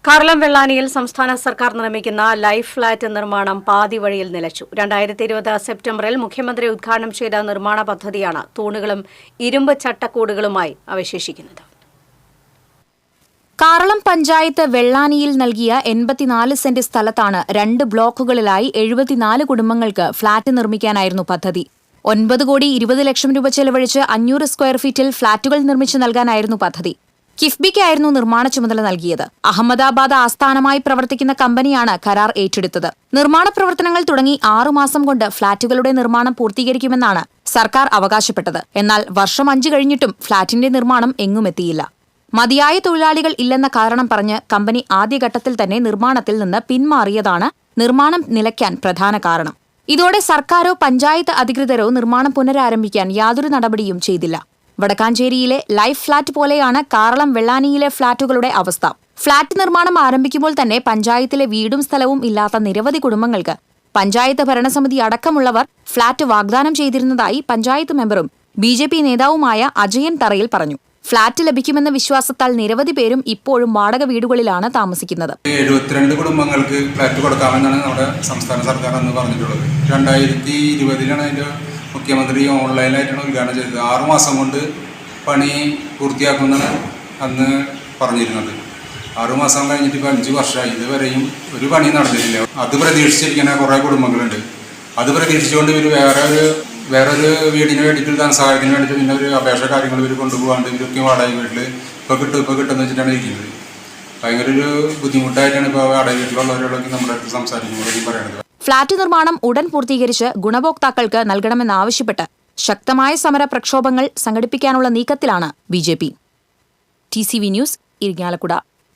കാർളം വെള്ളാനിയിൽ സംസ്ഥാന സർക്കാർ നിർമ്മിക്കുന്ന ലൈഫ് ഫ്ളാറ്റ് നിർമ്മാണം പാതി വഴിയിൽ നിലച്ചു. 2020 സെപ്റ്റംബറിൽ മുഖ്യമന്ത്രി ഉദ്ഘാടനം ചെയ്ത നിർമ്മാണ പദ്ധതിയാണ് തൂണുകളും ഇരുമ്പ് ചട്ടക്കൂടുകളുമായി അവശേഷിക്കുന്നത്. കാർളം പഞ്ചായത്ത് വെള്ളാനിയിൽ നൽകിയ 84 സെന്റ് സ്ഥലത്താണ് 2 ബ്ലോക്കുകളിലായി 74 കുടുംബങ്ങൾക്ക് ഫ്ളാറ്റ് നിർമ്മിക്കാനായിരുന്നു പദ്ധതി. 9,20 ലക്ഷം രൂപ ചെലവഴിച്ച് 500 സ്ക്വയർ ഫീറ്റിൽ ഫ്ളാറ്റുകൾ നിർമ്മിച്ചു നൽകാനായിരുന്നു പദ്ധതി. കിഫ്ബിക്കായിരുന്നു നിർമ്മാണ ചുമതല നൽകിയത്. അഹമ്മദാബാദ് ആസ്ഥാനമായി പ്രവർത്തിക്കുന്ന കമ്പനിയാണ് കരാർ ഏറ്റെടുത്തത്. നിർമ്മാണ പ്രവർത്തനങ്ങൾ തുടങ്ങി 6 മാസം കൊണ്ട് ഫ്ളാറ്റുകളുടെ നിർമ്മാണം പൂർത്തീകരിക്കുമെന്നാണ് സർക്കാർ അവകാശപ്പെട്ടത്. എന്നാൽ വർഷം 5 കഴിഞ്ഞിട്ടും ഫ്ളാറ്റിന്റെ നിർമ്മാണം എങ്ങുമെത്തിയില്ല. മതിയായ തൊഴിലാളികൾ ഇല്ലെന്ന കാരണം പറഞ്ഞ് കമ്പനി ആദ്യഘട്ടത്തിൽ തന്നെ നിർമ്മാണത്തിൽ നിന്ന് പിന്മാറിയതാണ് നിർമ്മാണം നിലയ്ക്കാൻ പ്രധാന കാരണം. ഇതോടെ സർക്കാരോ പഞ്ചായത്ത് അധികൃതരോ നിർമ്മാണം പുനരാരംഭിക്കാൻ യാതൊരു നടപടിയും ചെയ്തില്ല. വടക്കാഞ്ചേരിയിലെ ലൈഫ് ഫ്ളാറ്റ് പോലെയാണ് കാർളം വെള്ളാനിയിലെ ഫ്ളാറ്റുകളുടെ അവസ്ഥ. ഫ്ളാറ്റ് നിർമ്മാണം ആരംഭിക്കുമ്പോൾ തന്നെ പഞ്ചായത്തിലെ വീടും സ്ഥലവും ഇല്ലാത്ത നിരവധി കുടുംബങ്ങൾക്ക് പഞ്ചായത്ത് ഭരണസമിതി അടക്കമുള്ളവർ ഫ്ളാറ്റ് വാഗ്ദാനം ചെയ്തിരുന്നതായി പഞ്ചായത്ത് മെമ്പറും BJP നേതാവുമായ അജയൻ തറയിൽ പറഞ്ഞു. ഫ്ളാറ്റ് ലഭിക്കുമെന്ന വിശ്വാസത്താൽ നിരവധി പേരും ഇപ്പോഴും വാടക വീടുകളിലാണ് താമസിക്കുന്നത്. 72 കുടുംബങ്ങൾക്ക് ഫ്ളാറ്റ് കൊടുക്കാമെന്നാണ് നമ്മുടെ സംസ്ഥാന സർക്കാർ അന്ന് പറഞ്ഞിട്ടുള്ളത്. 2020 അതിൻ്റെ മുഖ്യമന്ത്രി ഓൺലൈനായിട്ടാണ് ഉദ്ഘാടനം ചെയ്തത്. 6 മാസം കൊണ്ട് പണി പൂർത്തിയാക്കുമെന്നാണ് അന്ന് പറഞ്ഞിരുന്നത്. 6 മാസം കഴിഞ്ഞിട്ട് ഇപ്പോൾ 5 വർഷമായി. ഇതുവരെയും ഒരു പണി നടന്നിട്ടില്ല. അത് പ്രതീക്ഷിച്ചിരിക്കുന്ന കുറേ കുടുംബങ്ങളുണ്ട്. അത് പ്രതീക്ഷിച്ചുകൊണ്ട് ഇവർ വേറൊരു വീടിന് വേണ്ടിയിട്ട് ധനസഹായത്തിന് വേണ്ടിയിട്ട് പിന്നെ ഒരു അപേക്ഷ കാര്യങ്ങൾ ഇവർ കൊണ്ടുപോകാണ്ട് ഇവരൊക്കെ വാടക വീട്ടിൽ ഇപ്പോൾ കിട്ടുമെന്ന് വെച്ചിട്ടാണ് ഇരിക്കുന്നത്. ഭയങ്കര ഒരു ബുദ്ധിമുട്ടായിട്ടാണ് ഇപ്പോൾ വാടക വീട്ടിലുള്ളവരോടൊക്കെ നമ്മുടെ അടുത്ത് സംസാരിക്കുമ്പോഴേക്കും പറയുന്നത്. ഫ്ളാറ്റ് നിർമ്മാണം ഉടൻ പൂർത്തീകരിച്ച് ഗുണഭോക്താക്കൾക്ക് നൽകണമെന്നാവശ്യപ്പെട്ട് ശക്തമായ സമര പ്രക്ഷോഭങ്ങൾ സംഘടിപ്പിക്കാനുള്ള നീക്കത്തിലാണ് BJP. TCV news, Irinjalakuda.